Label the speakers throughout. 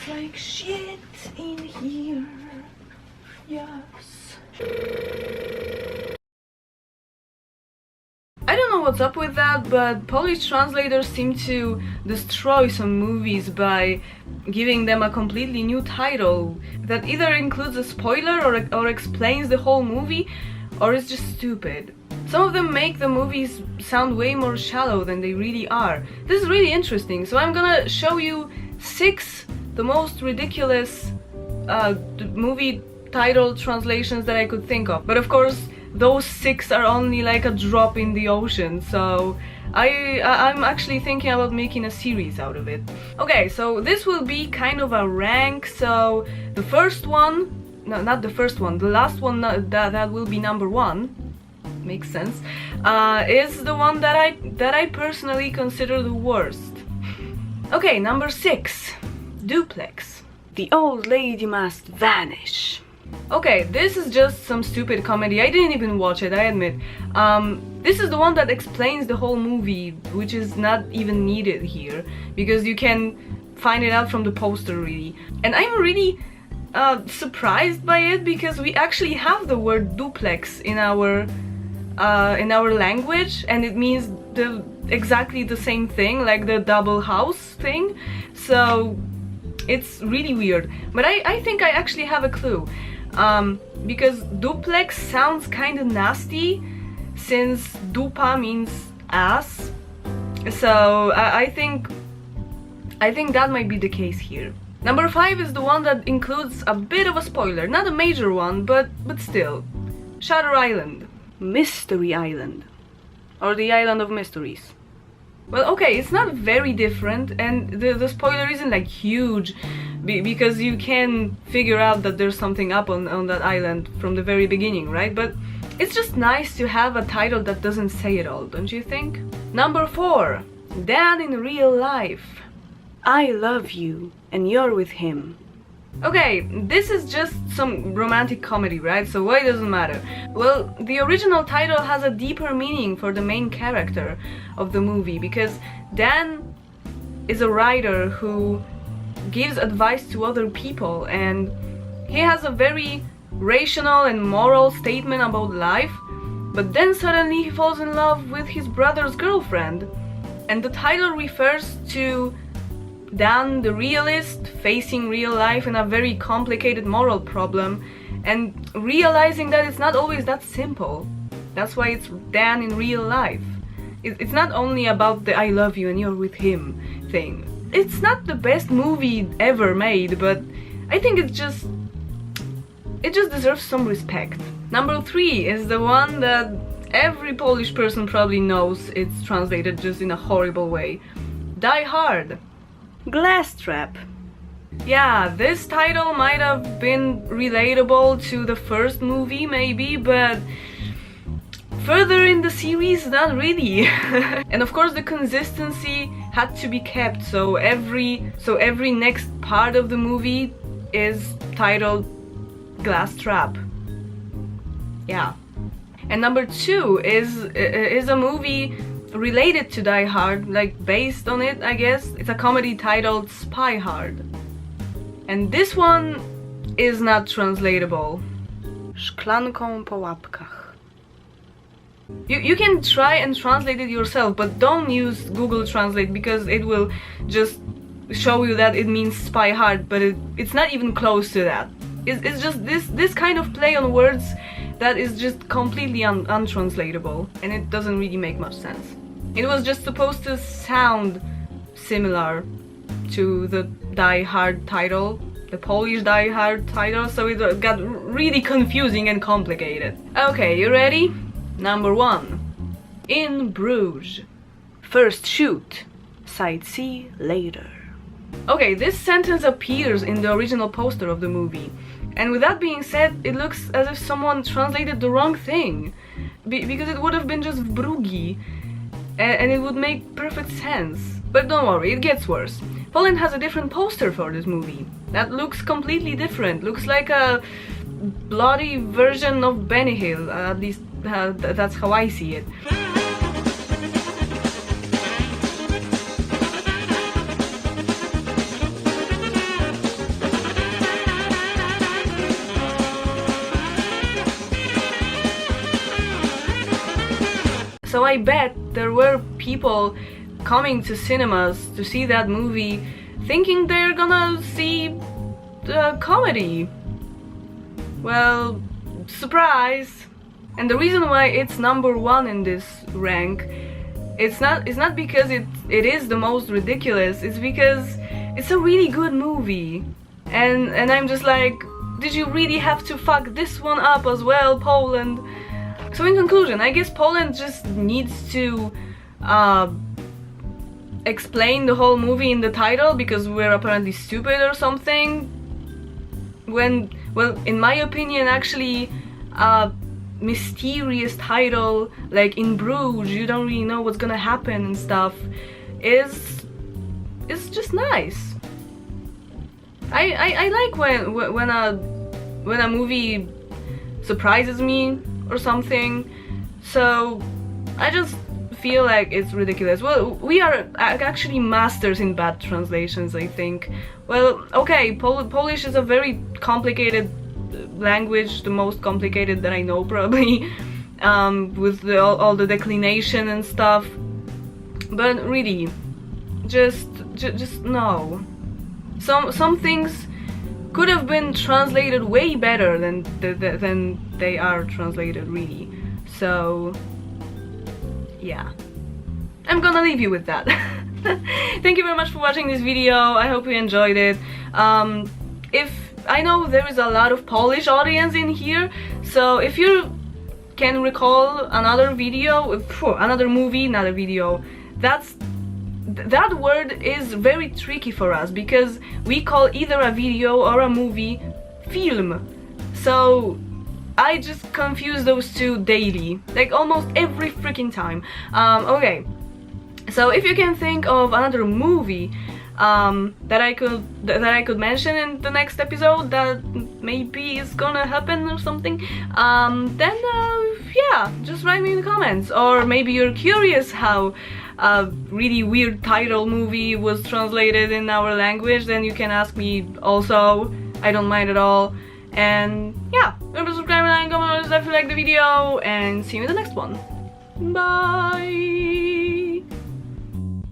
Speaker 1: looks like shit in here. Yes. I don't know what's up with that, but Polish translators seem to destroy some movies by giving them a completely new title that either includes a spoiler or explains the whole movie, or is just stupid. Some of them make the movies sound way more shallow than they really are. This is really interesting, so I'm gonna show you 6 the most ridiculous movie title translations that I could think of. But of course, those 6 are only like a drop in the ocean, so I'm actually thinking about making a series out of it. Okay, so this will be kind of a rank, so the first one, no, not the first one, the last one that will be number 1, makes sense, is the one that I personally consider the worst. Okay, number 6, Duplex. The old lady must vanish. Okay, this is just some stupid comedy. I didn't even watch it, I admit. This is the one that explains the whole movie, which is not even needed here, because you can find it out from the poster, really. And I'm really surprised by it, because we actually have the word duplex in our language, and it means exactly the same thing, like the double house thing. So it's really weird. But I think I actually have a clue. Because duplex sounds kind of nasty, since dupa means ass. So I think that might be the case here. Number 5 is the one that includes a bit of a spoiler, not a major one, but still. Shutter Island. Mystery Island. Or the Island of Mysteries. Well, okay, it's not very different, and the spoiler isn't like huge, because you can figure out that there's something up on that island from the very beginning, right? But it's just nice to have a title that doesn't say it all, don't you think? Number 4, Dan in Real Life. I love you, and you're with him. Okay, this is just some romantic comedy, right? So why does it matter? Well, the original title has a deeper meaning for the main character of the movie, because Dan is a writer who gives advice to other people, and he has a very rational and moral statement about life, but then suddenly he falls in love with his brother's girlfriend, and the title refers to Dan, the realist, facing real life and a very complicated moral problem, and realizing that it's not always that simple. That's why it's Dan in real life. It's not only about the I love you and you're with him thing. It's not the best movie ever made, but I think it just deserves some respect. Number 3 is the one that every Polish person probably knows. It's translated just in a horrible way. Die Hard. Glass Trap. Yeah, this title might have been relatable to the first movie, maybe, but further in the series, not really. And of course the consistency had to be kept, so every next part of the movie is titled Glass Trap. Yeah. And number 2 is a movie related to Die Hard, like based on it, I guess. It's a comedy titled Spy Hard. And this one is not translatable. Szklanką po łapkach. You can try and translate it yourself, but don't use Google Translate, because it will just show you that it means spy hard, but it's not even close to that. It's just this kind of play on words that is just completely untranslatable, and it doesn't really make much sense. It was just supposed to sound similar to the Die Hard title, the Polish Die Hard title, so it got really confusing and complicated. Okay, you ready? Number 1. In Bruges. First shoot, sightsee later. Okay, this sentence appears in the original poster of the movie. And with that being said, it looks as if someone translated the wrong thing. Because it would have been just Brugi. And it would make perfect sense. But don't worry, it gets worse. Poland has a different poster for this movie. That looks completely different. Looks like a bloody version of Benny Hill. At least that's how I see it. I bet there were people coming to cinemas to see that movie thinking they're gonna see the comedy. Well, surprise! And the reason why it's number one in this rank, it's not because it is the most ridiculous, it's because it's a really good movie. And I'm just like, did you really have to fuck this one up as well, Poland? So in conclusion, I guess Poland just needs to explain the whole movie in the title because we're apparently stupid or something. When, well, in my opinion, actually, mysterious title like in Bruges, you don't really know what's gonna happen and stuff, is just nice. I like when a movie surprises me or something, so I just feel like it's ridiculous. Well, we are actually masters in bad translations, I think. Well, okay, Polish is a very complicated language, the most complicated that I know probably, with all the declination and stuff, but really, just no. Some things could have been translated way better than they are translated, really. So yeah, I'm gonna leave you with that. Thank you very much for watching this video. I hope you enjoyed it. If I know there is a lot of Polish audience in here, so if you can recall another video, another movie, not a video, that word is very tricky for us because we call either a video or a movie film. So I just confuse those two daily, like almost every freaking time. Okay, so if you can think of another movie that I could mention in the next episode that maybe is gonna happen or something, then yeah, just write me in the comments. Or maybe you're curious how a really weird title movie was translated in our language, then you can ask me also. I don't mind at all. And yeah, remember to subscribe and comment if you like the video, and see you in the next one. Bye!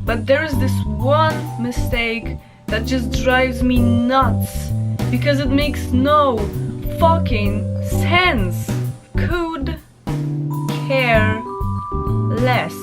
Speaker 1: But there is this one mistake that just drives me nuts because it makes no fucking sense. Could care less.